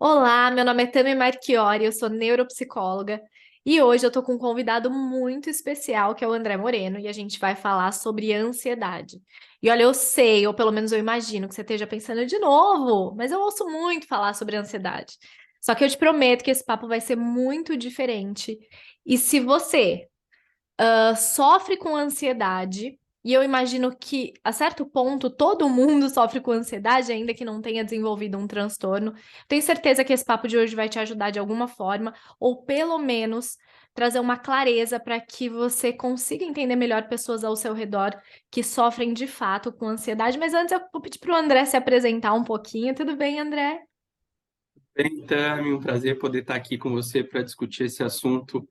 Olá, meu nome é Tami Marchiori, eu sou neuropsicóloga e hoje eu tô com um convidado muito especial que é o André Moreno e a gente vai falar sobre ansiedade. E olha, eu sei, ou pelo menos eu imagino que você esteja pensando de novo, mas eu ouço muito falar sobre ansiedade. Só que eu te prometo que esse papo vai ser muito diferente. E se você sofre com ansiedade, e eu imagino que, a certo ponto, todo mundo sofre com ansiedade, ainda que não tenha desenvolvido um transtorno. Tenho certeza que esse papo de hoje vai te ajudar de alguma forma, ou pelo menos trazer uma clareza para que você consiga entender melhor pessoas ao seu redor que sofrem de fato com ansiedade. Mas antes eu vou pedir para o André se apresentar um pouquinho. Tudo bem, André? Bem, Tami, um prazer poder estar aqui com você para discutir esse assunto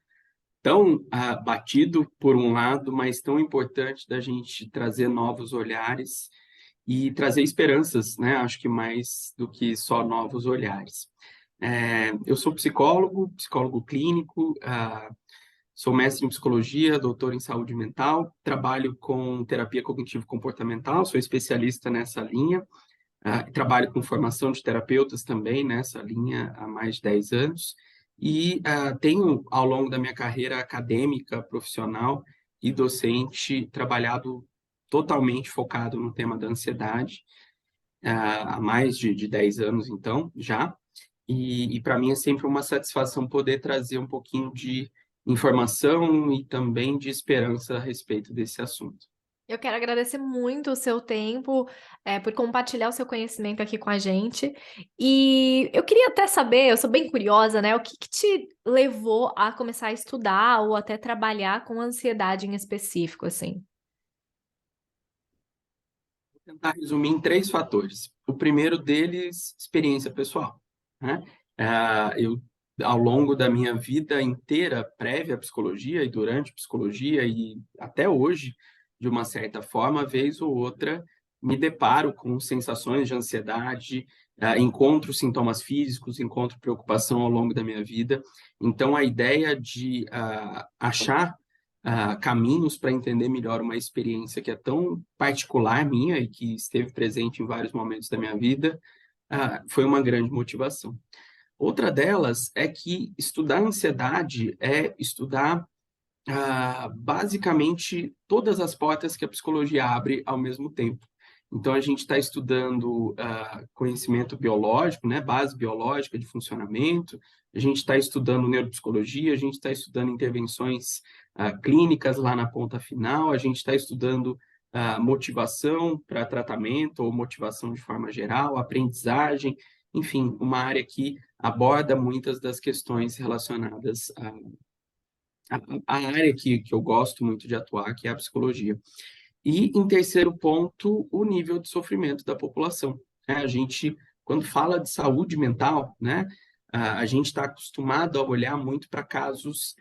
tão batido por um lado, mas tão importante da gente trazer novos olhares e trazer esperanças, né? Acho que mais do que só novos olhares. Eu sou psicólogo, psicólogo clínico, sou mestre em psicologia, doutor em saúde mental, trabalho com terapia cognitivo-comportamental, sou especialista nessa linha. Trabalho com formação de terapeutas também nessa linha há mais de 10 anos e tenho, ao longo da minha carreira acadêmica, profissional e docente, trabalhado totalmente focado no tema da ansiedade, há mais de 10 anos, então, já. E para mim é sempre uma satisfação poder trazer um pouquinho de informação e também de esperança a respeito desse assunto. Eu quero agradecer muito o seu tempo, por compartilhar o seu conhecimento aqui com a gente. E eu queria até saber, eu sou bem curiosa, né? O que que te levou a começar a estudar ou até trabalhar com ansiedade em específico, assim? Vou tentar resumir em três fatores. O primeiro deles, experiência pessoal, né? Eu, ao longo da minha vida inteira, prévia à psicologia e durante a psicologia e até hoje, de uma certa forma, vez ou outra, me deparo com sensações de ansiedade, encontro sintomas físicos, encontro preocupação ao longo da minha vida. Então, a ideia de achar caminhos para entender melhor uma experiência que é tão particular minha e que esteve presente em vários momentos da minha vida, foi uma grande motivação. Outra delas é que estudar ansiedade é estudar basicamente todas as portas que a psicologia abre ao mesmo tempo. Então, a gente está estudando conhecimento biológico, né, base biológica de funcionamento, a gente está estudando neuropsicologia, a gente está estudando intervenções clínicas lá na ponta final, a gente está estudando motivação para tratamento ou motivação de forma geral, aprendizagem, enfim, uma área que aborda muitas das questões relacionadas a área que eu gosto muito de atuar, que é a psicologia. E, em terceiro ponto, o nível de sofrimento da população. A gente, quando fala de saúde mental, né, a gente está acostumado a olhar muito para casos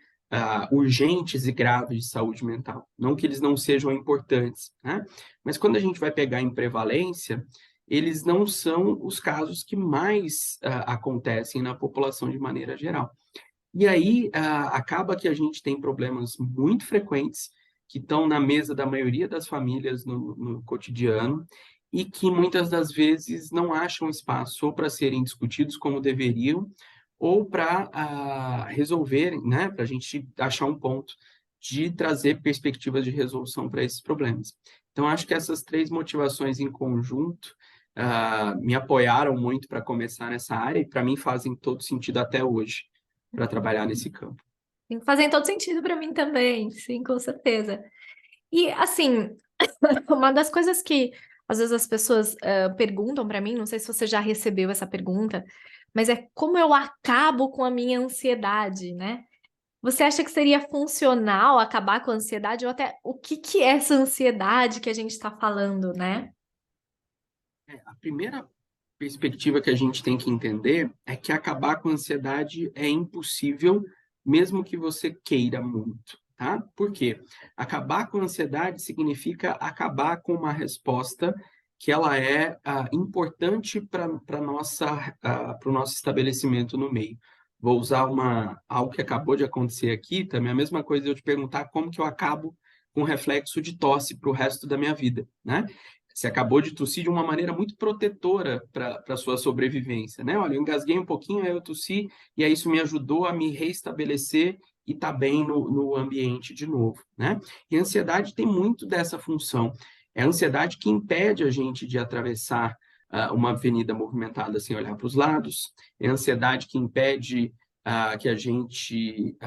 urgentes e graves de saúde mental. Não que eles não sejam importantes, né? Mas quando a gente vai pegar em prevalência, eles não são os casos que mais acontecem na população de maneira geral. E aí acaba que a gente tem problemas muito frequentes que estão na mesa da maioria das famílias no cotidiano e que muitas das vezes não acham espaço ou para serem discutidos como deveriam ou para resolverem, né, para a gente achar um ponto de trazer perspectivas de resolução para esses problemas. Então, acho que essas três motivações em conjunto me apoiaram muito para começar nessa área e para mim fazem todo sentido até hoje para trabalhar nesse campo. Tem que fazer todo sentido para mim também, sim, com certeza. E assim, uma das coisas que às vezes as pessoas perguntam para mim, não sei se você já recebeu essa pergunta, mas é como eu acabo com a minha ansiedade, né? Você acha que seria funcional acabar com a ansiedade ou até o que que é essa ansiedade que a gente está falando, né? A primeira perspectiva que a gente tem que entender é que acabar com a ansiedade é impossível, mesmo que você queira muito, tá? Por quê? Acabar com a ansiedade significa acabar com uma resposta que ela é importante para nossa para o nosso estabelecimento no meio. Vou usar algo que acabou de acontecer aqui, também a mesma coisa eu te perguntar como que eu acabo com reflexo de tosse para o resto da minha vida, né? Você acabou de tossir de uma maneira muito protetora para a sua sobrevivência, né? Olha, eu engasguei um pouquinho, aí eu tossi, e aí isso me ajudou a me reestabelecer e estar bem no ambiente de novo, né? E a ansiedade tem muito dessa função. É a ansiedade que impede a gente de atravessar uma avenida movimentada sem olhar para os lados, é a ansiedade que impede que a gente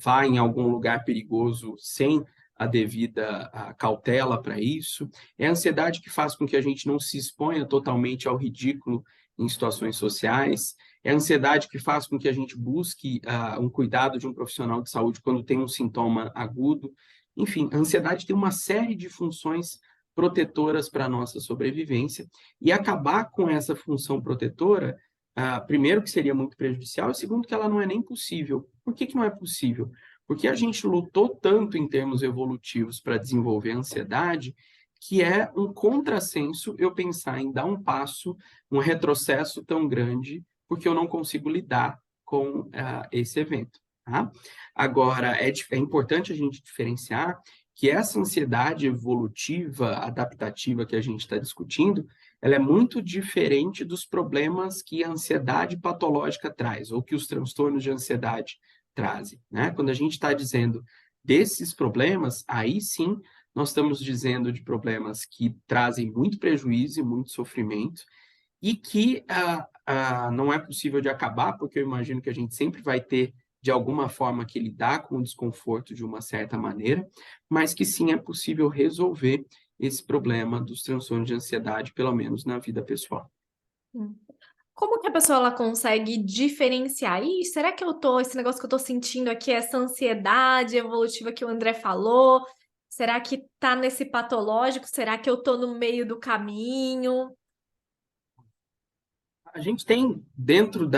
vá em algum lugar perigoso sem a devida cautela para isso, é a ansiedade que faz com que a gente não se exponha totalmente ao ridículo em situações sociais, é a ansiedade que faz com que a gente busque um cuidado de um profissional de saúde quando tem um sintoma agudo. Enfim, a ansiedade tem uma série de funções protetoras para a nossa sobrevivência, e acabar com essa função protetora, primeiro que seria muito prejudicial, e segundo que ela não é nem possível. Por que que não é possível? Porque a gente lutou tanto em termos evolutivos para desenvolver a ansiedade, que é um contrassenso eu pensar em dar um passo, um retrocesso tão grande, porque eu não consigo lidar com esse evento. Tá? Agora, é importante a gente diferenciar que essa ansiedade evolutiva, adaptativa que a gente está discutindo, ela é muito diferente dos problemas que a ansiedade patológica traz, ou que os transtornos de ansiedade trazem, né? Quando a gente está dizendo desses problemas, aí sim nós estamos dizendo de problemas que trazem muito prejuízo e muito sofrimento, e que não é possível de acabar, porque eu imagino que a gente sempre vai ter, de alguma forma, que lidar com o desconforto de uma certa maneira, mas que sim é possível resolver esse problema dos transtornos de ansiedade, pelo menos na vida pessoal. Como que a pessoa ela consegue diferenciar? Ih, será que esse negócio que eu tô sentindo aqui, essa ansiedade evolutiva que o André falou? Será que tá nesse patológico? Será que eu tô no meio do caminho? A gente tem dentro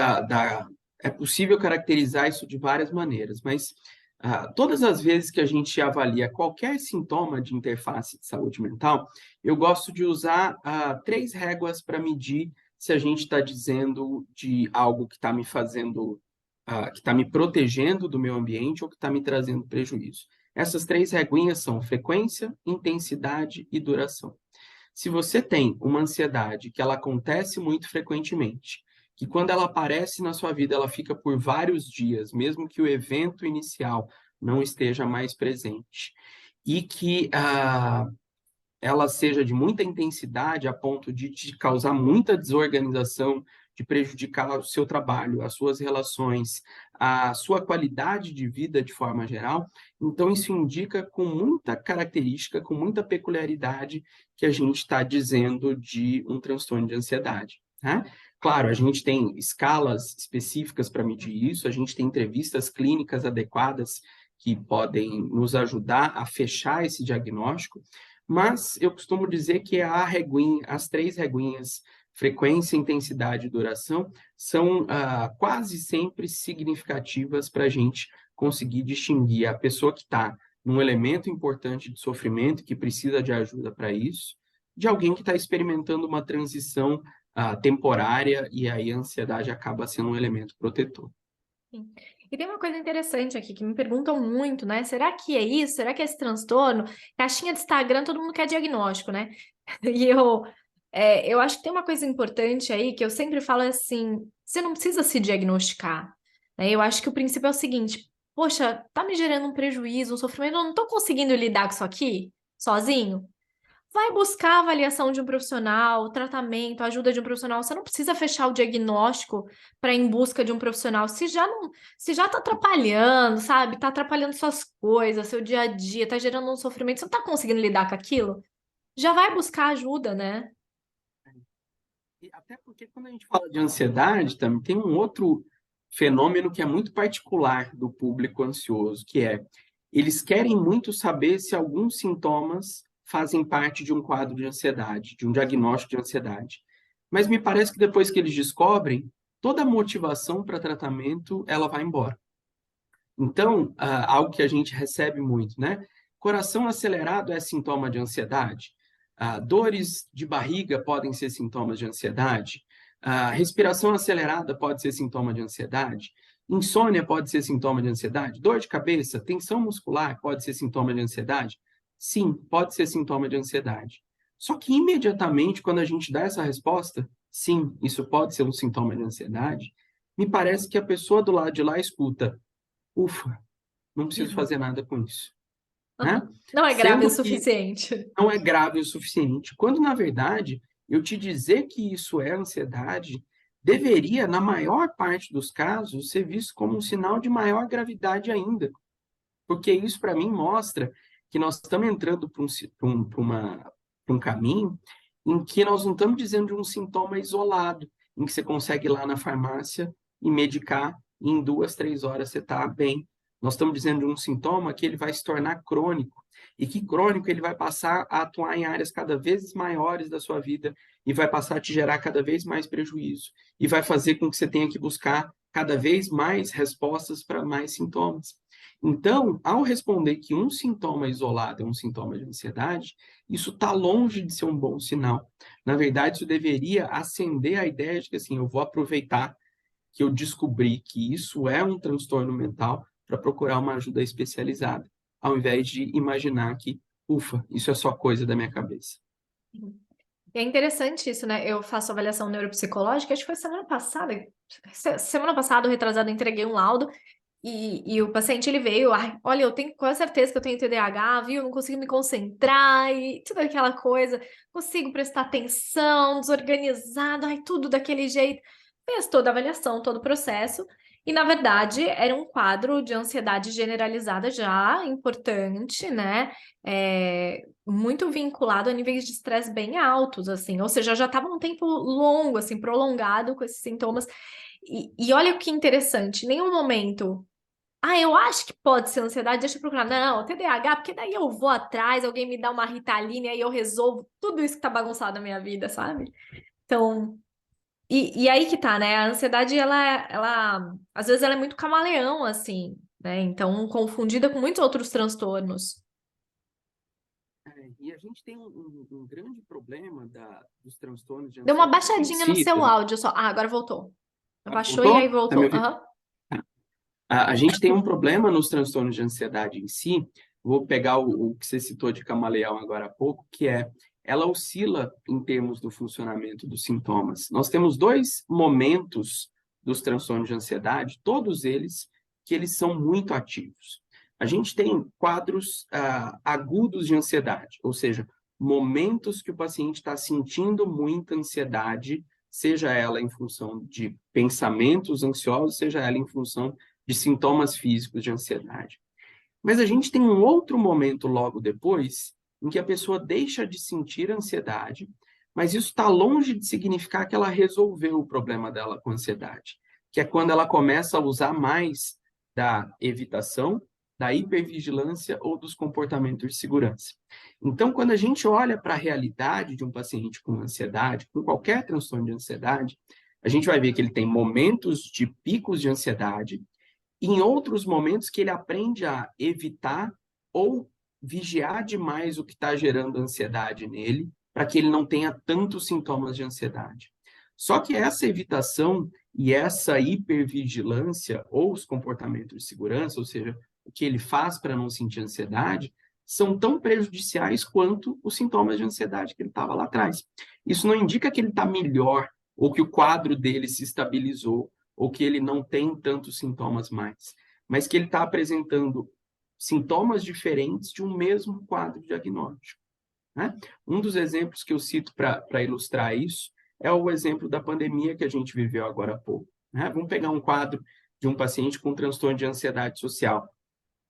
é possível caracterizar isso de várias maneiras, mas todas as vezes que a gente avalia qualquer sintoma de interface de saúde mental, eu gosto de usar 3 réguas para medir se a gente está dizendo de algo que está me fazendo, que está me protegendo do meu ambiente ou que está me trazendo prejuízo. Essas 3 reguinhas são frequência, intensidade e duração. Se você tem uma ansiedade que ela acontece muito frequentemente, que quando ela aparece na sua vida, ela fica por vários dias, mesmo que o evento inicial não esteja mais presente, e que ela seja de muita intensidade a ponto de te causar muita desorganização, de prejudicar o seu trabalho, as suas relações, a sua qualidade de vida de forma geral, então isso indica com muita característica, com muita peculiaridade que a gente está dizendo de um transtorno de ansiedade. Né? Claro, a gente tem escalas específicas para medir isso, a gente tem entrevistas clínicas adequadas que podem nos ajudar a fechar esse diagnóstico, mas eu costumo dizer que as 3 reguinhas, frequência, intensidade e duração, são quase sempre significativas para a gente conseguir distinguir a pessoa que está num elemento importante de sofrimento, que precisa de ajuda para isso, de alguém que está experimentando uma transição temporária, e aí a ansiedade acaba sendo um elemento protetor. Sim. E tem uma coisa interessante aqui que me perguntam muito, né? Será que é isso? Será que é esse transtorno? Caixinha de Instagram, todo mundo quer diagnóstico, né? E eu acho que tem uma coisa importante aí que eu sempre falo assim: você não precisa se diagnosticar, né? Eu acho que o princípio é o seguinte: poxa, tá me gerando um prejuízo, um sofrimento, eu não tô conseguindo lidar com isso aqui sozinho. Vai buscar a avaliação de um profissional, tratamento, ajuda de um profissional. Você não precisa fechar o diagnóstico para ir em busca de um profissional. Se já está atrapalhando, sabe? Está atrapalhando suas coisas, seu dia a dia, está gerando um sofrimento, você não está conseguindo lidar com aquilo, já vai buscar ajuda, né? E até porque quando a gente fala de ansiedade, também tem um outro fenômeno que é muito particular do público ansioso, que é eles querem muito saber se alguns sintomas fazem parte de um quadro de ansiedade, de um diagnóstico de ansiedade. Mas me parece que depois que eles descobrem, toda a motivação para tratamento, ela vai embora. Então, algo que a gente recebe muito, né? Coração acelerado é sintoma de ansiedade? Dores de barriga podem ser sintomas de ansiedade? Respiração acelerada pode ser sintoma de ansiedade? Insônia pode ser sintoma de ansiedade? Dor de cabeça, tensão muscular pode ser sintoma de ansiedade? Sim, pode ser sintoma de ansiedade. Só que imediatamente, quando a gente dá essa resposta, sim, isso pode ser um sintoma de ansiedade, me parece que a pessoa do lado de lá escuta, ufa, não preciso fazer nada com isso, né? Aham. Não é grave o Sendo que suficiente. não é grave o suficiente, quando na verdade eu te dizer que isso é ansiedade deveria, na maior parte dos casos, ser visto como um sinal de maior gravidade ainda, porque isso para mim mostra que nós estamos entrando para um caminho em que nós não estamos dizendo de um sintoma isolado, em que você consegue ir lá na farmácia e medicar, e em 2, 3 horas você está bem. Nós estamos dizendo de um sintoma que ele vai se tornar crônico, e que crônico ele vai passar a atuar em áreas cada vez maiores da sua vida, e vai passar a te gerar cada vez mais prejuízo, e vai fazer com que você tenha que buscar cada vez mais respostas para mais sintomas. Então, ao responder que um sintoma isolado é um sintoma de ansiedade, isso está longe de ser um bom sinal. Na verdade, isso deveria acender a ideia de que assim, eu vou aproveitar que eu descobri que isso é um transtorno mental para procurar uma ajuda especializada, ao invés de imaginar que, ufa, isso é só coisa da minha cabeça. E é interessante isso, né? Eu faço avaliação neuropsicológica, acho que foi semana passada, ou retrasada, eu entreguei um laudo e o paciente ele veio, ai, olha, eu tenho quase certeza que eu tenho TDAH, viu? Eu não consigo me concentrar e tudo aquela coisa, consigo prestar atenção, desorganizado, ai, tudo daquele jeito. Fez toda a avaliação, todo o processo. E, na verdade, era um quadro de ansiedade generalizada já importante, né? Muito vinculado a níveis de estresse bem altos, assim, ou seja, já estava um tempo longo, assim, prolongado com esses sintomas. E olha o que interessante, em nenhum momento, eu acho que pode ser ansiedade, deixa eu procurar. Não, TDAH, porque daí eu vou atrás, alguém me dá uma Ritalina e aí eu resolvo tudo isso que tá bagunçado na minha vida, sabe? Então, e aí que tá, né? A ansiedade, às vezes ela é muito camaleão, assim, né? Então, confundida com muitos outros transtornos. E a gente tem um grande problema dos transtornos de Deu uma ansiedade em baixadinha no si. seu áudio só. Agora voltou. Abaixou e aí Voltou? Tá me voltou. ouvindo? Aham. A gente tem um problema nos transtornos de ansiedade em si, vou pegar o que você citou de camaleão agora há pouco, que é, ela oscila em termos do funcionamento dos sintomas. Nós temos dois momentos dos transtornos de ansiedade, todos eles, que eles são muito ativos. A gente tem quadros agudos de ansiedade, ou seja, momentos que o paciente está sentindo muita ansiedade, seja ela em função de pensamentos ansiosos, seja ela em função de sintomas físicos de ansiedade. Mas a gente tem um outro momento logo depois, em que a pessoa deixa de sentir ansiedade, mas isso está longe de significar que ela resolveu o problema dela com ansiedade, que é quando ela começa a usar mais da evitação, da hipervigilância ou dos comportamentos de segurança. Então, quando a gente olha para a realidade de um paciente com ansiedade, com qualquer transtorno de ansiedade, a gente vai ver que ele tem momentos de picos de ansiedade, em outros momentos que ele aprende a evitar ou vigiar demais o que está gerando ansiedade nele, para que ele não tenha tantos sintomas de ansiedade. Só que essa evitação e essa hipervigilância, ou os comportamentos de segurança, ou seja, o que ele faz para não sentir ansiedade, são tão prejudiciais quanto os sintomas de ansiedade que ele estava lá atrás. Isso não indica que ele está melhor, ou que o quadro dele se estabilizou, ou que ele não tem tantos sintomas mais, mas que ele está apresentando sintomas diferentes de um mesmo quadro diagnóstico. Né? Um dos exemplos que eu cito para ilustrar isso é o exemplo da pandemia que a gente viveu agora há pouco. Né? Vamos pegar um quadro de um paciente com transtorno de ansiedade social.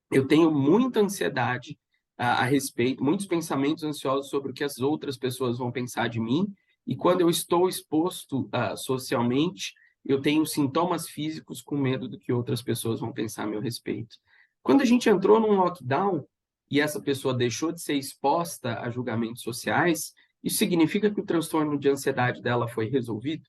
Eu tenho muita ansiedade a respeito, muitos pensamentos ansiosos sobre o que as outras pessoas vão pensar de mim, e quando eu estou exposto socialmente, eu tenho sintomas físicos com medo do que outras pessoas vão pensar a meu respeito. Quando a gente entrou num lockdown e essa pessoa deixou de ser exposta a julgamentos sociais, isso significa que o transtorno de ansiedade dela foi resolvido?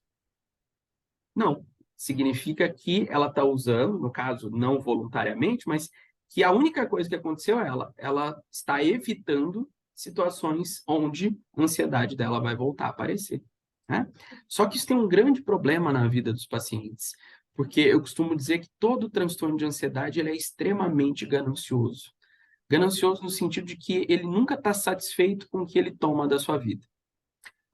Não. Significa que ela está usando, no caso, não voluntariamente, mas que a única coisa que aconteceu é ela está evitando situações onde a ansiedade dela vai voltar a aparecer. Né? Só que isso tem um grande problema na vida dos pacientes, porque eu costumo dizer que todo transtorno de ansiedade ele é extremamente ganancioso. Ganancioso no sentido de que ele nunca está satisfeito com o que ele toma da sua vida.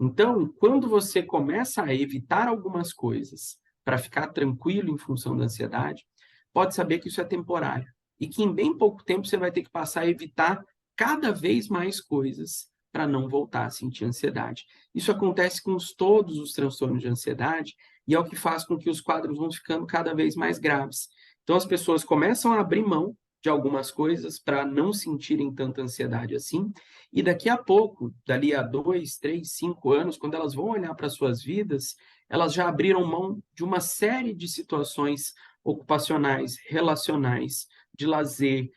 Então, quando você começa a evitar algumas coisas para ficar tranquilo em função da ansiedade, pode saber que isso é temporário e que em bem pouco tempo você vai ter que passar a evitar cada vez mais coisas para não voltar a sentir ansiedade. Isso acontece com todos os transtornos de ansiedade e é o que faz com que os quadros vão ficando cada vez mais graves. Então, as pessoas começam a abrir mão de algumas coisas para não sentirem tanta ansiedade assim, e daqui a pouco, dali a 2, 3, 5 anos, quando elas vão olhar para suas vidas, elas já abriram mão de uma série de situações ocupacionais, relacionais, de lazer,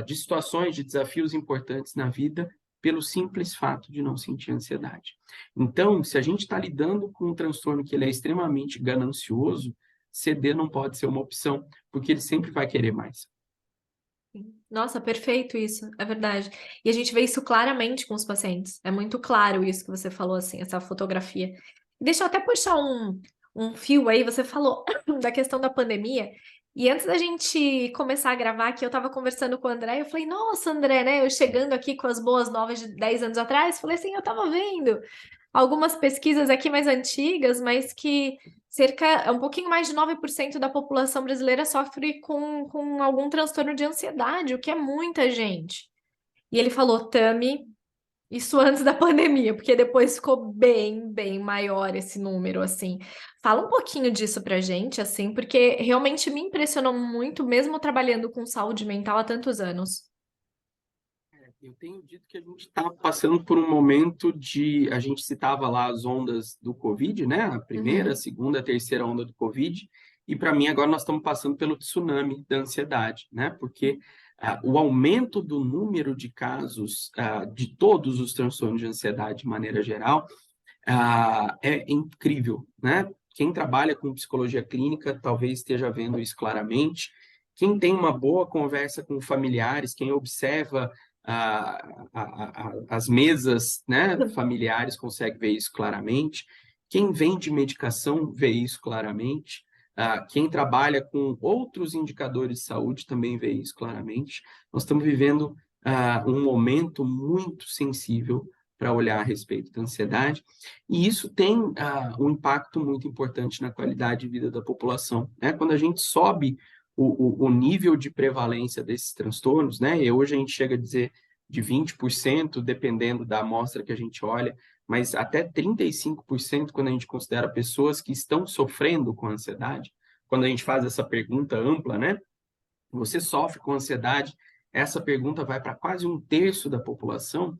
de situações, de desafios importantes na vida, pelo simples fato de não sentir ansiedade. Então, se a gente está lidando com um transtorno que ele é extremamente ganancioso, ceder não pode ser uma opção, porque ele sempre vai querer mais. Nossa, perfeito isso, é verdade. E a gente vê isso claramente com os pacientes. É muito claro isso que você falou, assim, essa fotografia. Deixa eu até puxar um fio aí, você falou da questão da pandemia. E antes da gente começar a gravar aqui, eu estava conversando com o André, e eu falei, nossa, André, né? Eu chegando aqui com as boas novas de 10 anos atrás, falei assim, eu estava vendo algumas pesquisas aqui mais antigas, mas que um pouquinho mais de 9% da população brasileira sofre com algum transtorno de ansiedade, o que é muita gente. E ele falou, Tami, isso antes da pandemia, porque depois ficou bem maior esse número, assim. Fala um pouquinho disso pra gente, assim, porque realmente me impressionou muito, mesmo trabalhando com saúde mental há tantos anos. Eu tenho dito que a gente está passando por um momento de. A gente citava lá as ondas do Covid, né? A primeira, a Uhum. segunda, a terceira onda do Covid. E para mim, agora nós estamos passando pelo tsunami da ansiedade, né? Porque o aumento do número de casos de todos os transtornos de ansiedade de maneira geral é incrível, né? Quem trabalha com psicologia clínica talvez esteja vendo isso claramente. Quem tem uma boa conversa com familiares, quem observa as mesas, né, familiares consegue ver isso claramente. Quem vende medicação vê isso claramente. Quem trabalha com outros indicadores de saúde também vê isso claramente. Nós estamos vivendo um momento muito sensível para olhar a respeito da ansiedade, e isso tem um impacto muito importante na qualidade de vida da população, né? Quando a gente sobe o nível de prevalência desses transtornos, né? E hoje a gente chega a dizer de 20%, dependendo da amostra que a gente olha, mas até 35% quando a gente considera pessoas que estão sofrendo com ansiedade. Quando a gente faz essa pergunta ampla, né? Você sofre com ansiedade? Essa pergunta vai para quase um terço da população.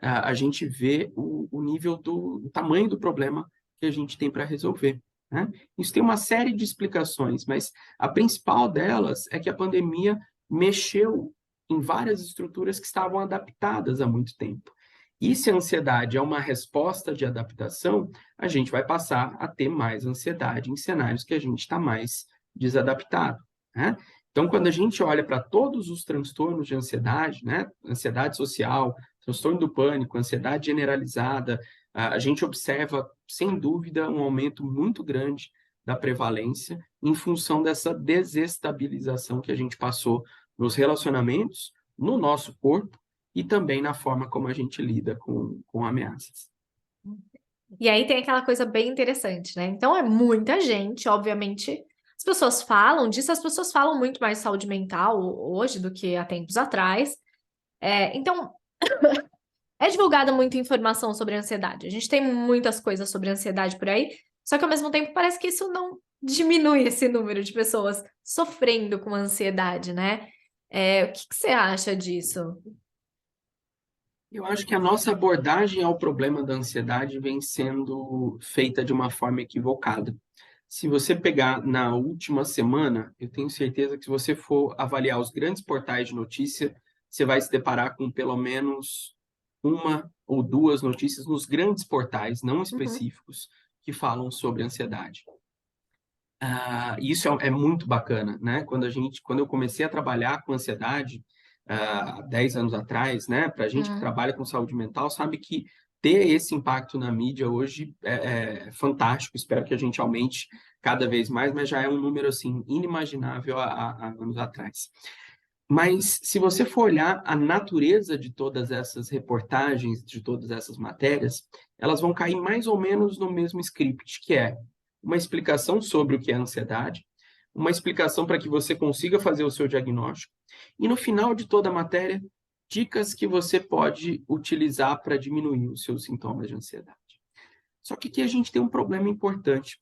A gente vê o nível o tamanho do problema que a gente tem para resolver, né? Isso tem uma série de explicações, mas a principal delas é que a pandemia mexeu em várias estruturas que estavam adaptadas há muito tempo. E se a ansiedade é uma resposta de adaptação, a gente vai passar a ter mais ansiedade em cenários que a gente está mais desadaptado, né? Então, quando a gente olha para todos os transtornos de ansiedade, né, ansiedade social, transtorno do pânico, ansiedade generalizada, a gente observa, sem dúvida, um aumento muito grande da prevalência em função dessa desestabilização que a gente passou nos relacionamentos, no nosso corpo e também na forma como a gente lida com ameaças. E aí tem aquela coisa bem interessante, né? Então é muita gente, obviamente. As pessoas falam disso, as pessoas falam muito mais de saúde mental hoje do que há tempos atrás. Então, é divulgada muita informação sobre ansiedade. A gente tem muitas coisas sobre ansiedade por aí, só que ao mesmo tempo parece que isso não diminui esse número de pessoas sofrendo com ansiedade, né? O que que você acha disso? Eu acho que a nossa abordagem ao problema da ansiedade vem sendo feita de uma forma equivocada. Se você pegar na última semana, eu tenho certeza que se você for avaliar os grandes portais de notícia, você vai se deparar com pelo menos uma ou duas notícias nos grandes portais, não Uhum. específicos, que falam sobre ansiedade. Isso é muito bacana, né? Quando eu comecei a trabalhar com ansiedade, 10 anos atrás, né? Para a gente que Uhum. trabalha com saúde mental, sabe que ter esse impacto na mídia hoje é fantástico. Espero que a gente aumente cada vez mais, mas já é um número assim inimaginável há anos atrás. Mas se você for olhar a natureza de todas essas reportagens, de todas essas matérias, elas vão cair mais ou menos no mesmo script, que é uma explicação sobre o que é ansiedade, uma explicação para que você consiga fazer o seu diagnóstico, e no final de toda a matéria, dicas que você pode utilizar para diminuir os seus sintomas de ansiedade. Só que aqui a gente tem um problema importante.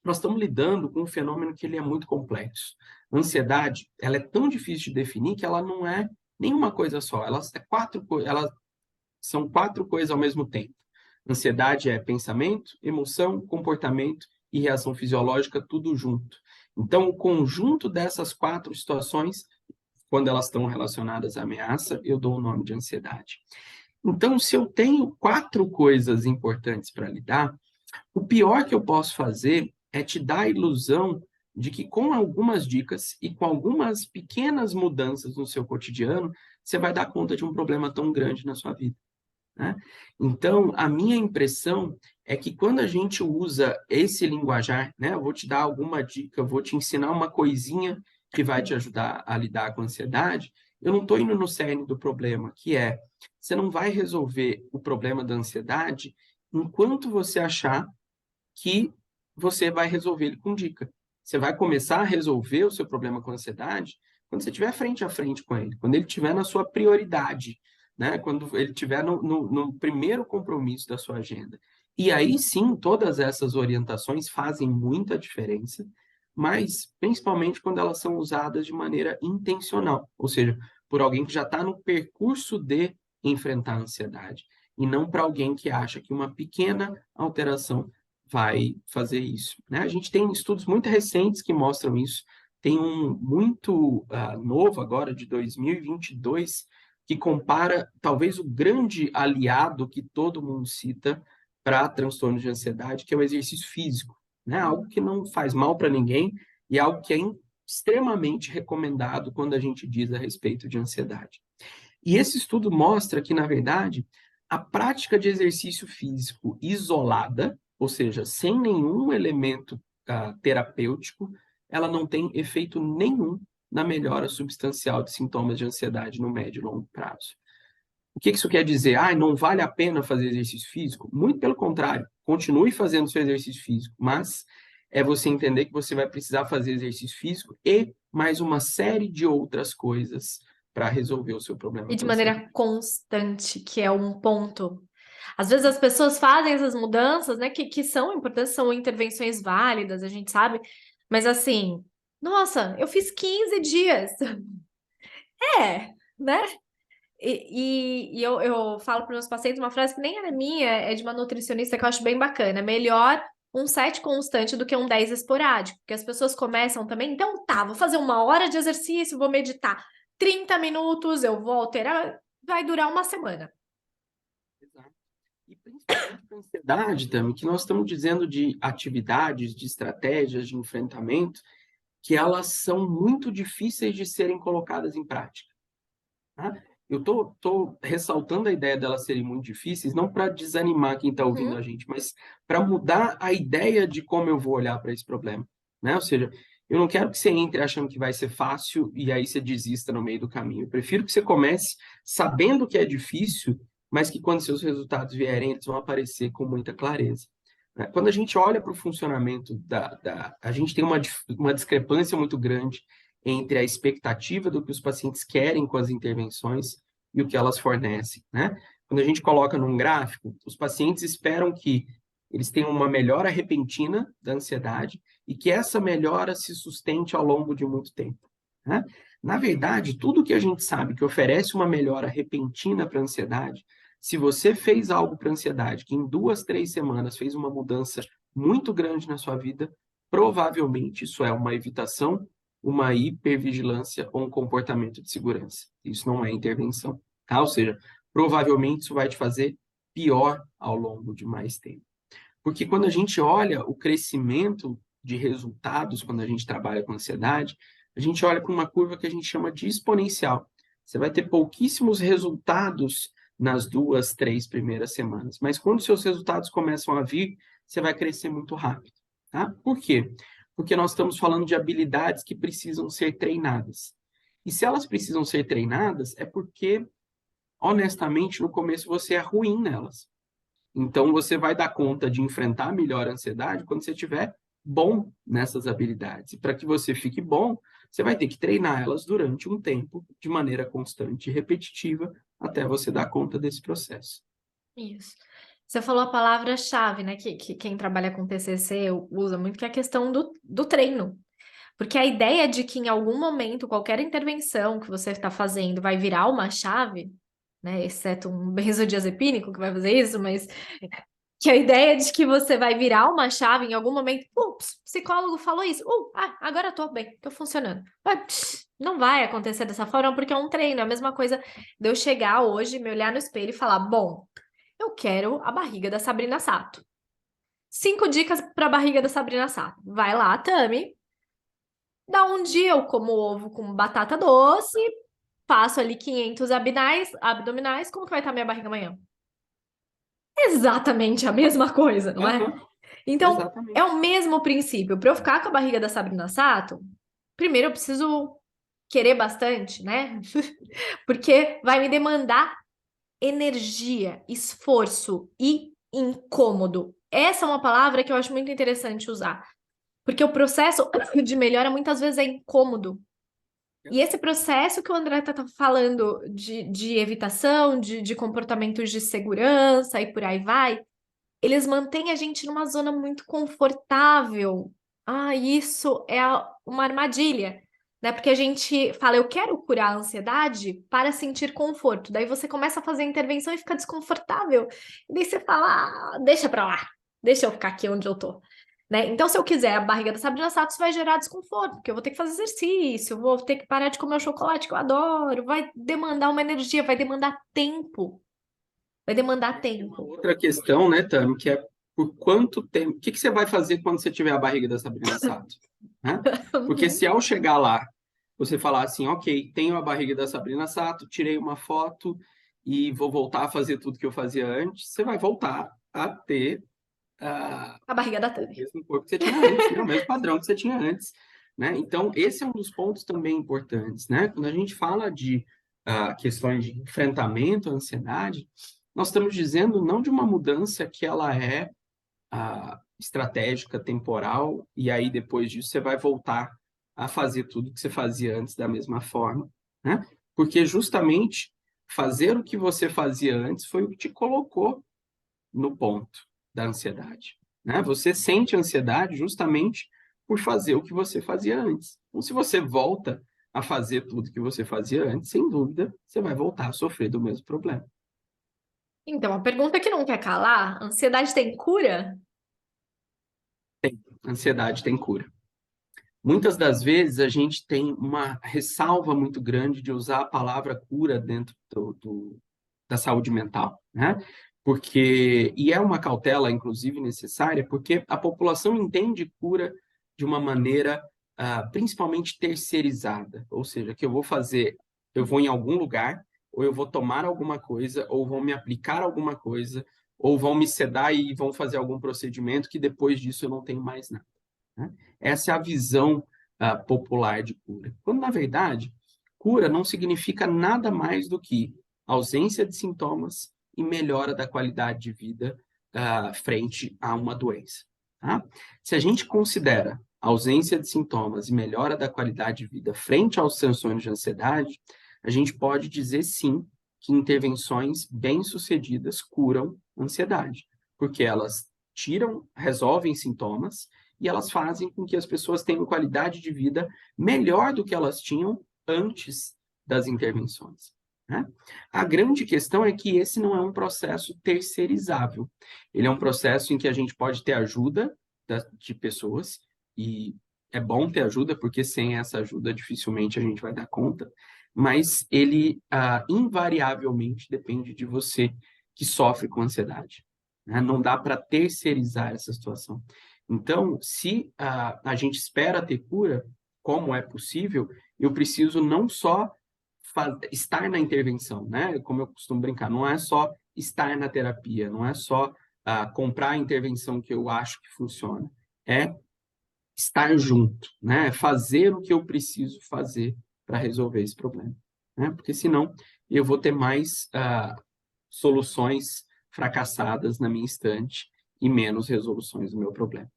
Nós estamos lidando com um fenômeno que ele é muito complexo. A ansiedade, ela é tão difícil de definir que ela não é nenhuma coisa só. Elas são quatro coisas ao mesmo tempo. Ansiedade é pensamento, emoção, comportamento e reação fisiológica, tudo junto. Então, o conjunto dessas quatro situações, quando elas estão relacionadas à ameaça, eu dou o nome de ansiedade. Então, se eu tenho quatro coisas importantes para lidar, o pior que eu posso fazer é te dar a ilusão de que com algumas dicas e com algumas pequenas mudanças no seu cotidiano, você vai dar conta de um problema tão grande na sua vida, né? Então, a minha impressão é que quando a gente usa esse linguajar, né, eu vou te dar alguma dica, eu vou te ensinar uma coisinha que vai te ajudar a lidar com a ansiedade, eu não estou indo no cerne do problema, que é, você não vai resolver o problema da ansiedade enquanto você achar que você vai resolver ele com dica. Você vai começar a resolver o seu problema com ansiedade quando você estiver frente a frente com ele, quando ele estiver na sua prioridade, né? Quando ele estiver no primeiro compromisso da sua agenda. E aí sim, todas essas orientações fazem muita diferença, mas principalmente quando elas são usadas de maneira intencional, ou seja, por alguém que já está no percurso de enfrentar a ansiedade, e não para alguém que acha que uma pequena alteração vai fazer isso, né? A gente tem estudos muito recentes que mostram isso. Tem um muito novo agora, de 2022, que compara talvez o grande aliado que todo mundo cita para transtorno de ansiedade, que é o exercício físico, né? Algo que não faz mal para ninguém e algo que é extremamente recomendado quando a gente diz a respeito de ansiedade. E esse estudo mostra que, na verdade, a prática de exercício físico isolada, ou seja, sem nenhum elemento terapêutico, ela não tem efeito nenhum na melhora substancial de sintomas de ansiedade no médio e longo prazo. O que isso quer dizer? Não vale a pena fazer exercício físico? Muito pelo contrário, continue fazendo seu exercício físico, mas é você entender que você vai precisar fazer exercício físico e mais uma série de outras coisas para resolver o seu problema E de com ansiedade. maneira constante, que é um ponto. Às vezes as pessoas fazem essas mudanças, né, que são importantes, são intervenções válidas, a gente sabe, mas assim, nossa, eu fiz 15 dias. É, né? E eu falo para meus pacientes uma frase que nem é minha, é de uma nutricionista que eu acho bem bacana. Melhor um 7 constante do que um 10 esporádico, porque as pessoas começam também, então tá, vou fazer uma hora de exercício, vou meditar 30 minutos, eu vou alterar, vai durar uma semana. Exato. E principalmente para a ansiedade, também, que nós estamos dizendo de atividades, de estratégias de enfrentamento, que elas são muito difíceis de serem colocadas em prática, tá? Eu tô ressaltando a ideia delas serem muito difíceis, não para desanimar quem está ouvindo a gente, mas para mudar a ideia de como eu vou olhar para esse problema, né? Ou seja, eu não quero que você entre achando que vai ser fácil e aí você desista no meio do caminho. Eu prefiro que você comece sabendo que é difícil, mas que quando seus resultados vierem, eles vão aparecer com muita clareza, né? Quando a gente olha para o funcionamento a gente tem uma discrepância muito grande entre a expectativa do que os pacientes querem com as intervenções e o que elas fornecem, né? Quando a gente coloca num gráfico, os pacientes esperam que eles tenham uma melhora repentina da ansiedade e que essa melhora se sustente ao longo de muito tempo, né? Na verdade, tudo que a gente sabe que oferece uma melhora repentina para a ansiedade, se você fez algo para a ansiedade que em 2, 3 semanas fez uma mudança muito grande na sua vida, provavelmente isso é uma evitação, uma hipervigilância ou um comportamento de segurança. Isso não é intervenção, tá? Ou seja, provavelmente isso vai te fazer pior ao longo de mais tempo. Porque quando a gente olha o crescimento de resultados, quando a gente trabalha com ansiedade, a gente olha para uma curva que a gente chama de exponencial. Você vai ter pouquíssimos resultados nas 2, 3 primeiras semanas, mas quando seus resultados começam a vir, você vai crescer muito rápido, tá? Por quê? Porque nós estamos falando de habilidades que precisam ser treinadas. E se elas precisam ser treinadas, é porque, honestamente, no começo você é ruim nelas. Então, você vai dar conta de enfrentar melhor a ansiedade quando você estiver bom nessas habilidades. E para que você fique bom, você vai ter que treinar elas durante um tempo, de maneira constante e repetitiva, até você dar conta desse processo. Isso. Você falou a palavra-chave, né? Que quem trabalha com TCC usa muito, que é a questão do treino. Porque a ideia de que em algum momento, qualquer intervenção que você está fazendo vai virar uma chave, né? Exceto um benzodiazepínico que vai fazer isso, mas que a ideia de que você vai virar uma chave em algum momento, ups, psicólogo falou isso, agora eu tô bem, tô funcionando. Não vai acontecer dessa forma porque é um treino, é a mesma coisa de eu chegar hoje, me olhar no espelho e falar, bom, eu quero a barriga da Sabrina Sato. 5 dicas para a barriga da Sabrina Sato. Vai lá, Tami. Dá um dia eu como ovo com batata doce, faço ali 500 abdominais, como que vai estar minha barriga amanhã? Exatamente a mesma coisa, não é? Aham, Então, é o exatamente. mesmo princípio. Para eu ficar com a barriga da Sabrina Sato, primeiro eu preciso querer bastante, né? Porque vai me demandar energia, esforço e incômodo. Essa é uma palavra que eu acho muito interessante usar, porque o processo de melhora muitas vezes é incômodo. E esse processo que o André está falando de evitação, de comportamentos de segurança e por aí vai, eles mantêm a gente numa zona muito confortável. Ah, isso é uma armadilha, né? Porque a gente fala, eu quero curar a ansiedade para sentir conforto. Daí você começa a fazer a intervenção e fica desconfortável. E daí você fala, deixa pra lá, deixa eu ficar aqui onde eu tô. Né? Então, se eu quiser a barriga da Sabrina Sato, isso vai gerar desconforto, porque eu vou ter que fazer exercício, vou ter que parar de comer o chocolate que eu adoro, vai demandar uma energia, vai demandar tempo. Vai demandar Tem uma tempo. outra questão, né, Tami, que é por quanto tempo, o que que você vai fazer quando você tiver a barriga da Sabrina Sato? Né? Porque se ao chegar lá, você falar assim, ok, tenho a barriga da Sabrina Sato, tirei uma foto e vou voltar a fazer tudo que eu fazia antes, você vai voltar a ter A barriga da o Tami. mesmo corpo que você tinha antes, né? O mesmo padrão que você tinha antes, né? Então, esse é um dos pontos também importantes, né? Quando a gente fala de questões de enfrentamento à ansiedade, nós estamos dizendo não de uma mudança que ela é estratégica, temporal, e aí depois disso você vai voltar a fazer tudo que você fazia antes da mesma forma, né? Porque justamente fazer o que você fazia antes foi o que te colocou no ponto da ansiedade, né? Você sente ansiedade justamente por fazer o que você fazia antes. Então, se você volta a fazer tudo que você fazia antes, sem dúvida, você vai voltar a sofrer do mesmo problema. Então, a pergunta que não quer calar, ansiedade tem cura? A ansiedade tem cura. Muitas das vezes a gente tem uma ressalva muito grande de usar a palavra cura dentro da saúde mental, né? Porque, e é uma cautela, inclusive, necessária, porque a população entende cura de uma maneira principalmente terceirizada, ou seja, que eu vou em algum lugar, ou eu vou tomar alguma coisa, ou vão me aplicar alguma coisa, ou vão me sedar e vão fazer algum procedimento que depois disso eu não tenho mais nada. Né? Essa é a visão popular de cura. Quando, na verdade, cura não significa nada mais do que ausência de sintomas e melhora da qualidade de vida frente a uma doença. Tá? Se a gente considera ausência de sintomas e melhora da qualidade de vida frente aos transtornos de ansiedade, a gente pode dizer sim que intervenções bem-sucedidas curam ansiedade, porque elas resolvem sintomas e elas fazem com que as pessoas tenham qualidade de vida melhor do que elas tinham antes das intervenções. Né? A grande questão é que esse não é um processo terceirizável. Ele é um processo em que a gente pode ter ajuda de pessoas, e é bom ter ajuda, porque sem essa ajuda dificilmente a gente vai dar conta, mas ele invariavelmente depende de você que sofre com ansiedade. Né? Não dá para terceirizar essa situação. Então, se a gente espera ter cura, como é possível, eu preciso não só estar na intervenção, né? Como eu costumo brincar, não é só estar na terapia, não é só comprar a intervenção que eu acho que funciona, é estar junto, né? Fazer o que eu preciso fazer para resolver esse problema, né? Porque senão eu vou ter mais soluções fracassadas na minha estante e menos resoluções do meu problema.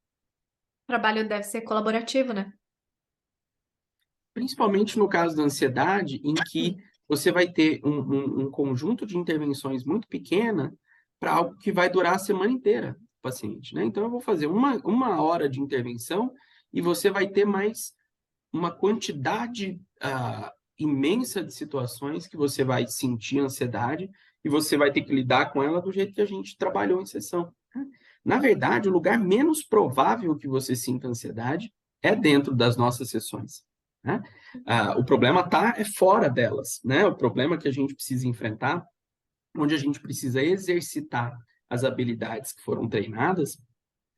O trabalho deve ser colaborativo, né? Principalmente no caso da ansiedade, em que você vai ter um conjunto de intervenções muito pequena para algo que vai durar a semana inteira do paciente, né? Então, eu vou fazer uma hora de intervenção e você vai ter mais uma quantidade imensa de situações que você vai sentir ansiedade e você vai ter que lidar com ela do jeito que a gente trabalhou em sessão, né? Na verdade, o lugar menos provável que você sinta ansiedade é dentro das nossas sessões, né? O problema é fora delas, né? O problema que a gente precisa enfrentar, onde a gente precisa exercitar as habilidades que foram treinadas,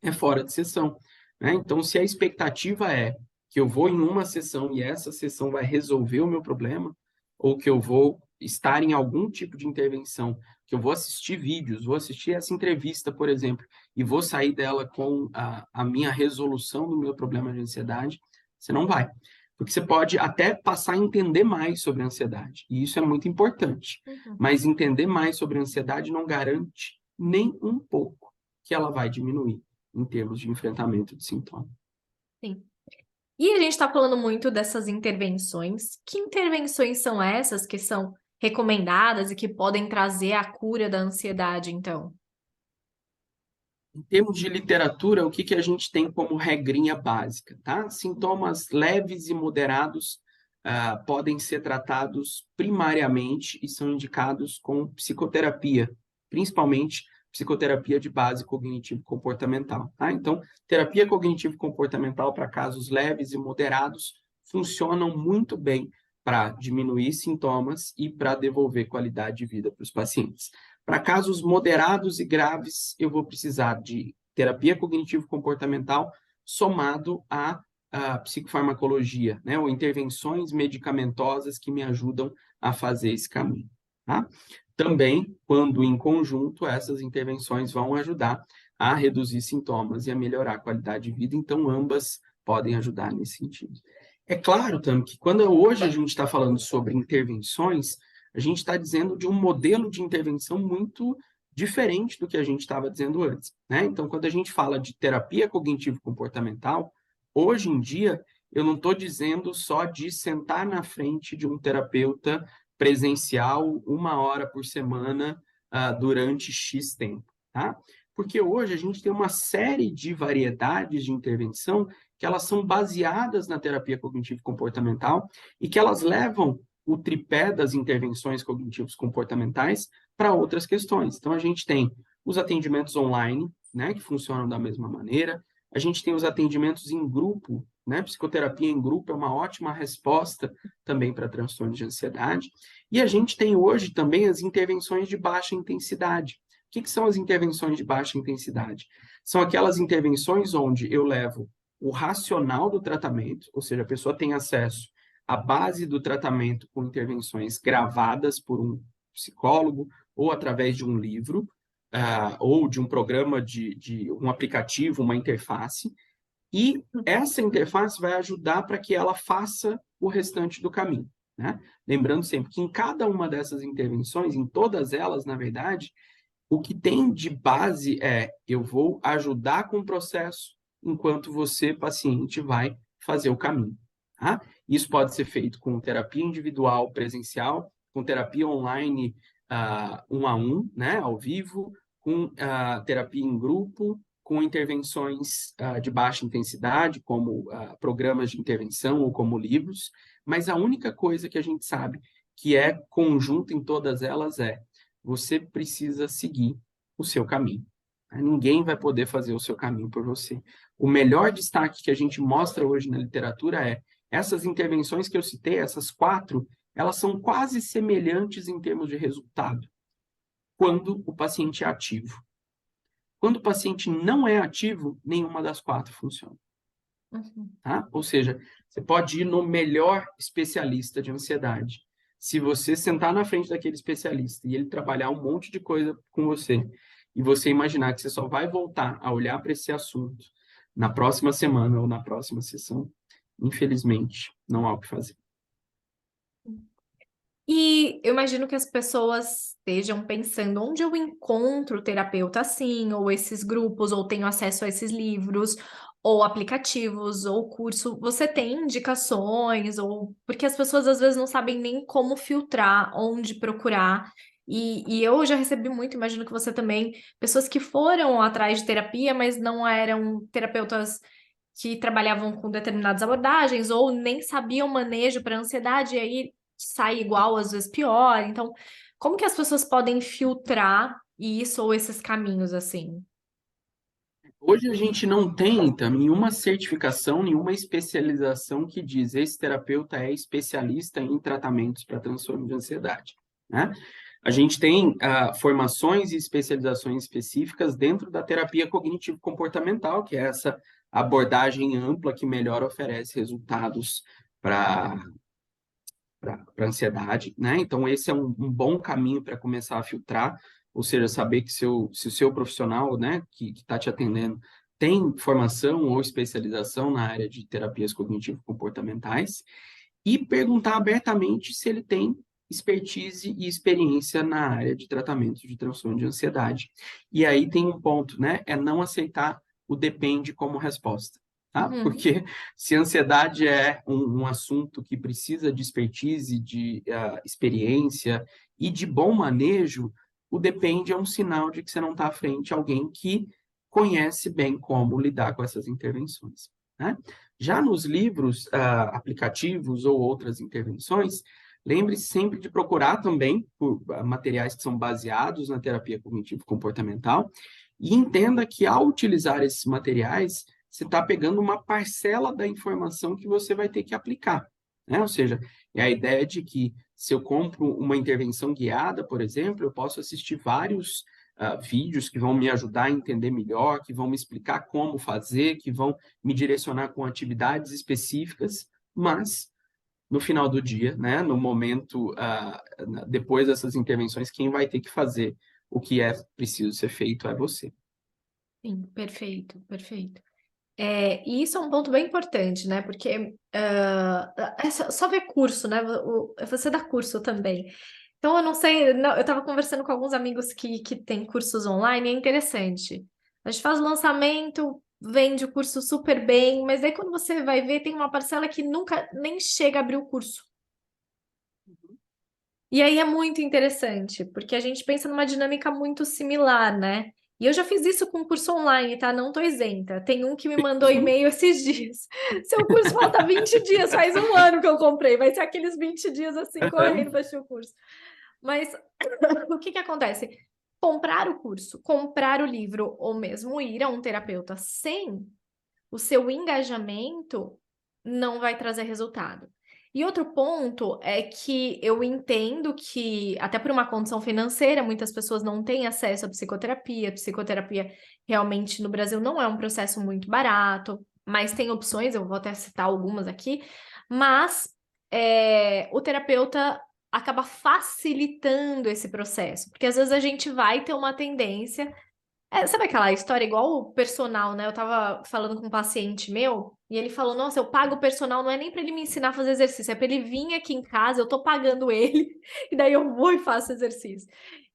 é fora de sessão, né? Então, se a expectativa é que eu vou em uma sessão e essa sessão vai resolver o meu problema, ou que eu vou estar em algum tipo de intervenção, que eu vou assistir vídeos, vou assistir essa entrevista, por exemplo, e vou sair dela com a minha resolução do meu problema de ansiedade, você não vai. Porque você pode até passar a entender mais sobre a ansiedade, e isso é muito importante. Mas entender mais sobre a ansiedade não garante nem um pouco que ela vai diminuir em termos de enfrentamento de sintomas. Sim. E a gente está falando muito dessas intervenções. Que intervenções são essas que são recomendadas e que podem trazer a cura da ansiedade, então? Em termos de literatura, o que a gente tem como regrinha básica, tá? Sintomas leves e moderados podem ser tratados primariamente e são indicados com psicoterapia, principalmente psicoterapia de base cognitivo-comportamental, tá? Então, terapia cognitivo-comportamental para casos leves e moderados funcionam muito bem para diminuir sintomas e para devolver qualidade de vida para os pacientes. Para casos moderados e graves, eu vou precisar de terapia cognitivo-comportamental somado à psicofarmacologia, né, ou intervenções medicamentosas que me ajudam a fazer esse caminho, tá? Também, quando em conjunto, essas intervenções vão ajudar a reduzir sintomas e a melhorar a qualidade de vida, então ambas podem ajudar nesse sentido. É claro, também, que quando hoje a gente está falando sobre intervenções, a gente está dizendo de um modelo de intervenção muito diferente do que a gente estava dizendo antes, né? Então, quando a gente fala de terapia cognitivo-comportamental, hoje em dia, eu não estou dizendo só de sentar na frente de um terapeuta presencial 1 hora por semana durante X tempo, tá? Porque hoje a gente tem uma série de variedades de intervenção que elas são baseadas na terapia cognitivo-comportamental e que elas levam o tripé das intervenções cognitivos comportamentais para outras questões. Então, a gente tem os atendimentos online, né, que funcionam da mesma maneira, a gente tem os atendimentos em grupo, né, psicoterapia em grupo é uma ótima resposta também para transtornos de ansiedade, e a gente tem hoje também as intervenções de baixa intensidade. O que são as intervenções de baixa intensidade? São aquelas intervenções onde eu levo o racional do tratamento, ou seja, a pessoa tem acesso à base do tratamento com intervenções gravadas por um psicólogo ou através de um livro, ou de um programa de um aplicativo, uma interface, e essa interface vai ajudar para que ela faça o restante do caminho, né? Lembrando sempre que em cada uma dessas intervenções, em todas elas, na verdade, o que tem de base é eu vou ajudar com o processo enquanto você, paciente, vai fazer o caminho, tá? Isso pode ser feito com terapia individual presencial, com terapia online 1 a 1, né, ao vivo, com terapia em grupo, com intervenções de baixa intensidade, como programas de intervenção ou como livros, mas a única coisa que a gente sabe que é conjunto em todas elas é você precisa seguir o seu caminho. Ninguém vai poder fazer o seu caminho por você. O melhor destaque que a gente mostra hoje na literatura é essas intervenções que eu citei, essas 4, elas são quase semelhantes em termos de resultado, quando o paciente é ativo. Quando o paciente não é ativo, nenhuma das 4 funciona. Tá? Ou seja, você pode ir no melhor especialista de ansiedade. Se você sentar na frente daquele especialista e ele trabalhar um monte de coisa com você, e você imaginar que você só vai voltar a olhar para esse assunto na próxima semana ou na próxima sessão, infelizmente, não há o que fazer. E eu imagino que as pessoas estejam pensando onde eu encontro terapeuta assim, ou esses grupos, ou tenho acesso a esses livros, ou aplicativos, ou curso. Você tem indicações, ou porque as pessoas às vezes não sabem nem como filtrar, onde procurar. E eu já recebi muito, imagino que você também, pessoas que foram atrás de terapia, mas não eram terapeutas que trabalhavam com determinadas abordagens ou nem sabiam manejo para ansiedade, e aí sai igual, às vezes pior. Então, como que as pessoas podem filtrar isso ou esses caminhos assim? Hoje a gente não tem, então, nenhuma certificação, nenhuma especialização que diz esse terapeuta é especialista em tratamentos para transtorno de ansiedade, né? A gente tem formações e especializações específicas dentro da terapia cognitivo-comportamental, que é essa abordagem ampla que melhor oferece resultados para para ansiedade, né? Então, esse é um bom caminho para começar a filtrar, ou seja, saber que se o seu profissional, né, que está te atendendo, tem formação ou especialização na área de terapias cognitivo-comportamentais, e perguntar abertamente se ele tem expertise e experiência na área de tratamento de transtorno de ansiedade. E aí tem um ponto, né? É não aceitar o depende como resposta. Tá? Uhum. Porque se a ansiedade é um assunto que precisa de expertise, de experiência e de bom manejo, o depende é um sinal de que você não está à frente a alguém que conhece bem como lidar com essas intervenções. Né? Já nos livros, aplicativos ou outras intervenções, lembre-se sempre de procurar também por materiais que são baseados na terapia cognitivo-comportamental e entenda que ao utilizar esses materiais, você está pegando uma parcela da informação que você vai ter que aplicar, né? Ou seja, é a ideia de que se eu compro uma intervenção guiada, por exemplo, eu posso assistir vários vídeos que vão me ajudar a entender melhor, que vão me explicar como fazer, que vão me direcionar com atividades específicas, mas no final do dia, né, no momento depois dessas intervenções, quem vai ter que fazer o que é preciso ser feito é você. Sim, perfeito, perfeito. E isso é um ponto bem importante, né? Porque é só ver curso, né? Você dá curso também. Então, eu não sei, eu estava conversando com alguns amigos que têm cursos online, é interessante. A gente faz o lançamento, vende o curso super bem, mas aí quando você vai ver, tem uma parcela que nunca nem chega a abrir o curso. E aí é muito interessante, porque a gente pensa numa dinâmica muito similar, né? E eu já fiz isso com curso online, tá? Não tô isenta. Tem um que me mandou Sim. e-mail esses dias. Seu curso falta 20 dias, faz um ano que eu comprei. Vai ser aqueles 20 dias assim, correndo para assistir o curso. Mas o que que acontece? Comprar o curso, comprar o livro, ou mesmo ir a um terapeuta sem o seu engajamento não vai trazer resultado. E outro ponto é que eu entendo que, até por uma condição financeira, muitas pessoas não têm acesso à psicoterapia. Psicoterapia realmente no Brasil não é um processo muito barato, mas tem opções, eu vou até citar algumas aqui. Mas o terapeuta acaba facilitando esse processo, porque às vezes a gente vai ter uma tendência sabe aquela história igual o personal, né? Eu tava falando com um paciente meu e ele falou: Nossa, eu pago o personal, não é nem pra ele me ensinar a fazer exercício, é pra ele vir aqui em casa, eu tô pagando ele, e daí eu vou e faço exercício.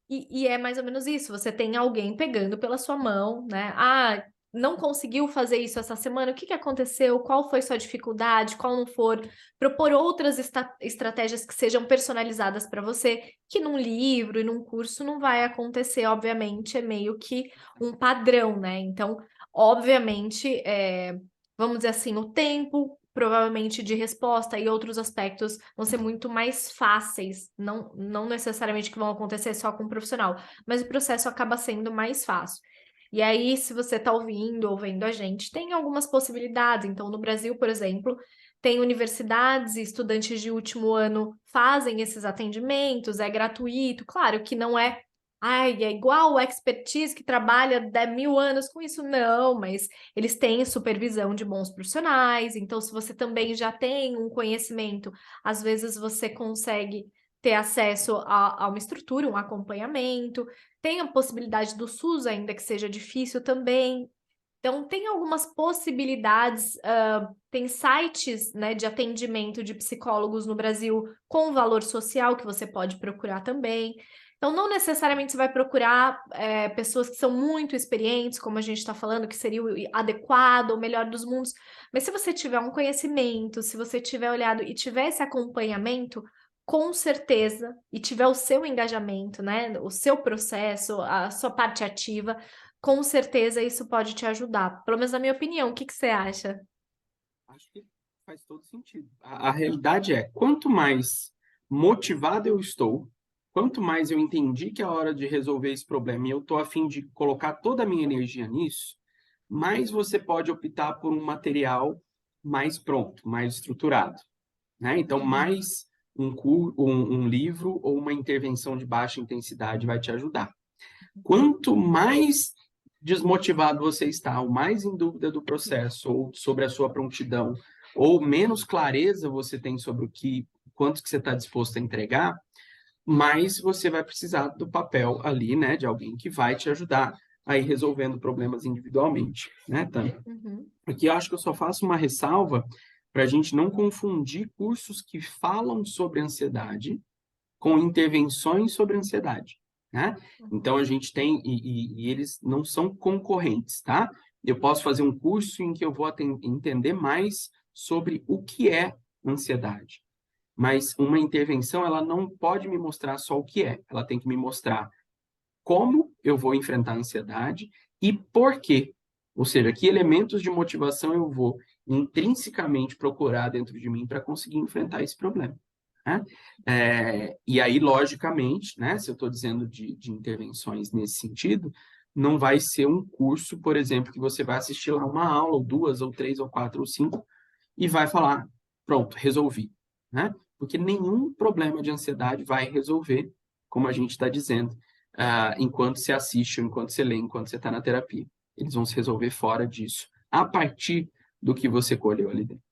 E é mais ou menos isso: você tem alguém pegando pela sua mão, né? Ah, não conseguiu fazer isso essa semana, o que que aconteceu? Qual foi sua dificuldade? Qual não for? Propor outras estratégias que sejam personalizadas para você, que num livro e num curso não vai acontecer, obviamente, é meio que um padrão, né? Então, obviamente, vamos dizer assim, o tempo provavelmente de resposta e outros aspectos vão ser muito mais fáceis, não necessariamente que vão acontecer só com o profissional, mas o processo acaba sendo mais fácil. E aí, se você está ouvindo ou vendo a gente, tem algumas possibilidades. Então, no Brasil, por exemplo, tem universidades e estudantes de último ano fazem esses atendimentos, é gratuito. Claro que não é Ai, é igual o expertise que trabalha 10.000 anos com isso, não, mas eles têm supervisão de bons profissionais, então se você também já tem um conhecimento, às vezes você consegue ter acesso a uma estrutura, um acompanhamento, tem a possibilidade do SUS, ainda que seja difícil também. Então, tem algumas possibilidades, tem sites, né, de atendimento de psicólogos no Brasil com valor social que você pode procurar também. Então, não necessariamente você vai procurar pessoas que são muito experientes, como a gente está falando, que seria o adequado, o melhor dos mundos. Mas se você tiver um conhecimento, se você tiver olhado e tiver esse acompanhamento, com certeza, e tiver o seu engajamento, né, o seu processo, a sua parte ativa, com certeza isso pode te ajudar. Pelo menos na minha opinião, o que que você acha? Acho que faz todo sentido. A realidade é, quanto mais motivado eu estou, quanto mais eu entendi que é a hora de resolver esse problema e eu estou a fim de colocar toda a minha energia nisso, mais você pode optar por um material mais pronto, mais estruturado, né? Então, Uhum. mais um livro ou uma intervenção de baixa intensidade vai te ajudar. Quanto mais desmotivado você está, ou mais em dúvida do processo, ou sobre a sua prontidão, ou menos clareza você tem sobre quanto que você está disposto a entregar, mais você vai precisar do papel ali, né, de alguém que vai te ajudar a ir resolvendo problemas individualmente, né, Tânia? Uhum. Aqui eu acho que eu só faço uma ressalva para a gente não confundir cursos que falam sobre ansiedade com intervenções sobre ansiedade, né? Uhum. Então, a gente tem, e eles não são concorrentes, tá? Eu posso fazer um curso em que eu vou entender mais sobre o que é ansiedade, mas uma intervenção, ela não pode me mostrar só o que é, ela tem que me mostrar como eu vou enfrentar a ansiedade e por quê. Ou seja, que elementos de motivação eu vou intrinsecamente procurar dentro de mim para conseguir enfrentar esse problema. Né? E aí, logicamente, né, se eu estou dizendo de intervenções nesse sentido, não vai ser um curso, por exemplo, que você vai assistir lá uma aula, ou duas, ou três, ou quatro, ou cinco, e vai falar, pronto, resolvi. Né? Porque nenhum problema de ansiedade vai resolver, como a gente está dizendo, enquanto você assiste, enquanto você lê, enquanto você está na terapia. Eles vão se resolver fora disso, a partir do que você colheu ali dentro.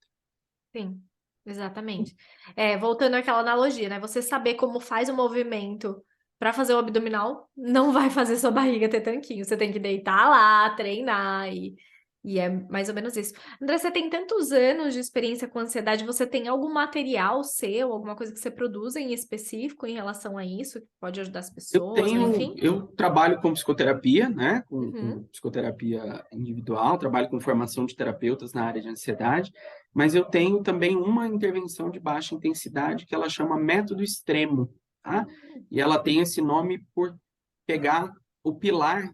Sim, exatamente. Voltando àquela analogia, né? Você saber como faz o movimento para fazer o abdominal não vai fazer sua barriga ter tanquinho. Você tem que deitar lá, treinar e é mais ou menos isso. André, você tem tantos anos de experiência com ansiedade, você tem algum material seu, alguma coisa que você produza em específico em relação a isso, que pode ajudar as pessoas, ou enfim? Eu trabalho com psicoterapia, né? Com Uhum. psicoterapia individual, trabalho com formação de terapeutas na área de ansiedade, mas eu tenho também uma intervenção de baixa intensidade que ela chama método extremo, tá? E ela tem esse nome por pegar o pilar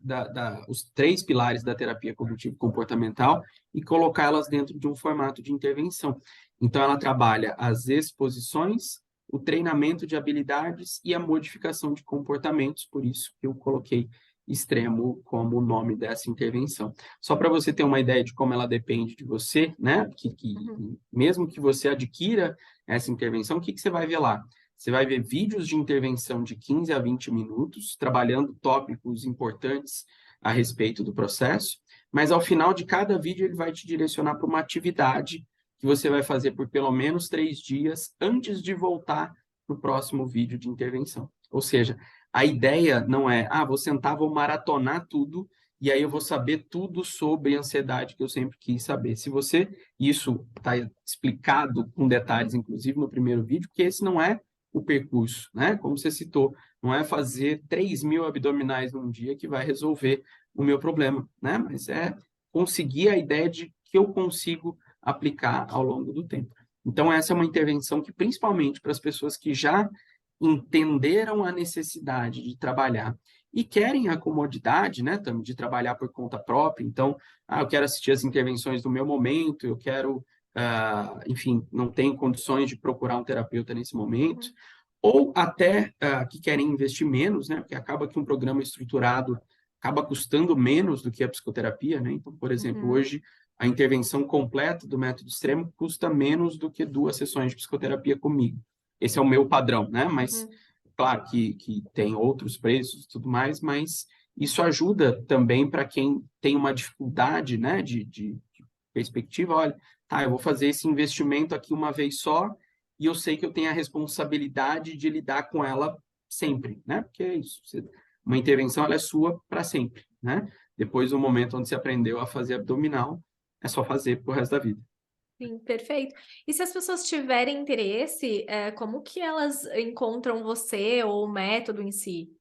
os três pilares da terapia cognitivo-comportamental e colocá-las dentro de um formato de intervenção. Então, ela trabalha as exposições, o treinamento de habilidades e a modificação de comportamentos, por isso que eu coloquei extremo como o nome dessa intervenção. Só para você ter uma ideia de como ela depende de você, né? Uhum. Mesmo que você adquira essa intervenção, o que você vai ver lá? Você vai ver vídeos de intervenção de 15 a 20 minutos, trabalhando tópicos importantes a respeito do processo, mas ao final de cada vídeo ele vai te direcionar para uma atividade que você vai fazer por pelo menos 3 dias antes de voltar para o próximo vídeo de intervenção. Ou seja, a ideia não é, vou sentar, vou maratonar tudo e aí eu vou saber tudo sobre ansiedade que eu sempre quis saber. Se você, isso está explicado com detalhes, inclusive no primeiro vídeo, porque esse não é o percurso, né? Como você citou, não é fazer 3.000 abdominais num dia que vai resolver o meu problema, né? Mas é conseguir a ideia de que eu consigo aplicar ao longo do tempo. Então, essa é uma intervenção que, principalmente para as pessoas que já entenderam a necessidade de trabalhar e querem a comodidade, né, de trabalhar por conta própria. Então, eu quero assistir as intervenções do meu momento, eu quero, enfim, não tenho condições de procurar um terapeuta nesse momento, Uhum. ou até que querem investir menos, né, porque acaba que um programa estruturado acaba custando menos do que a psicoterapia, né? Então, por exemplo, Uhum. hoje a intervenção completa do método extremo custa menos do que 2 sessões de psicoterapia comigo. Esse é o meu padrão, né? Mas, Uhum. claro que tem outros preços e tudo mais, mas isso ajuda também para quem tem uma dificuldade, né, de perspectiva. Olha, tá, eu vou fazer esse investimento aqui uma vez só e eu sei que eu tenho a responsabilidade de lidar com ela sempre, né? Porque é isso, uma intervenção ela é sua para sempre, né? depois do momento onde você aprendeu a fazer abdominal, é só fazer pro resto da vida. Sim, perfeito. E se as pessoas tiverem interesse, como que elas encontram você ou o método em si?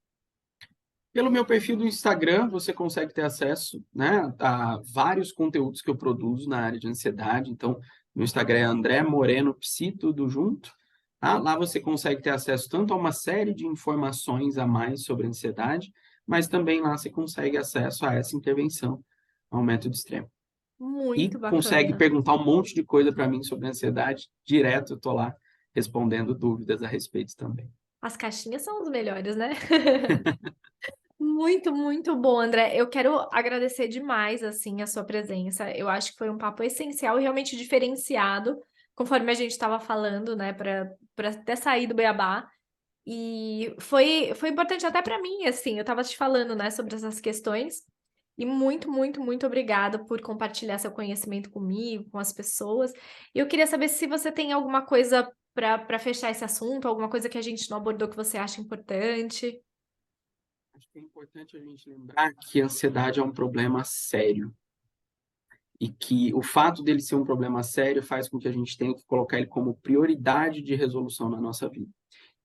Pelo meu perfil do Instagram, você consegue ter acesso, né, a vários conteúdos que eu produzo na área de ansiedade. Então, meu Instagram é André Moreno Psi, tudo junto. Tá? Lá você consegue ter acesso tanto a uma série de informações a mais sobre ansiedade, mas também lá você consegue acesso a essa intervenção, ao método extremo. E Muito consegue bacana. perguntar um monte de coisa para mim sobre ansiedade, direto eu estou lá respondendo dúvidas a respeito também. As caixinhas são os melhores, né? Muito, muito bom, André. Eu quero agradecer demais, assim, a sua presença. Eu acho que foi um papo essencial e realmente diferenciado, conforme a gente estava falando, né, para até sair do beabá. E foi importante até para mim, assim, eu estava te falando, né, sobre essas questões. E muito, muito, muito obrigada por compartilhar seu conhecimento comigo, com as pessoas. E eu queria saber se você tem alguma coisa para fechar esse assunto, alguma coisa que a gente não abordou que você acha importante. Acho que é importante a gente lembrar que a ansiedade é um problema sério e que o fato dele ser um problema sério faz com que a gente tenha que colocar ele como prioridade de resolução na nossa vida.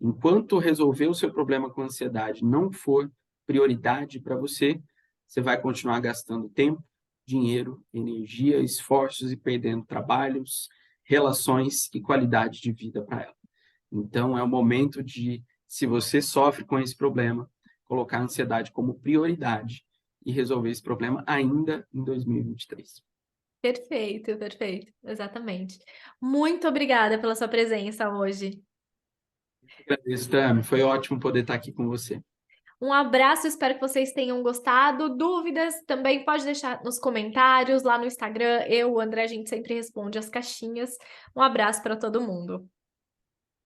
Enquanto resolver o seu problema com ansiedade não for prioridade para você, você vai continuar gastando tempo, dinheiro, energia, esforços e perdendo trabalhos, relações e qualidade de vida para ela. Então, é o momento de, se você sofre com esse problema, colocar a ansiedade como prioridade e resolver esse problema ainda em 2023. Perfeito, perfeito, exatamente. Muito obrigada pela sua presença hoje. Agradeço, Tami. Foi ótimo poder estar aqui com você. Um abraço, espero que vocês tenham gostado. Dúvidas também pode deixar nos comentários lá no Instagram. Eu, o André, a gente sempre responde as caixinhas. Um abraço para todo mundo.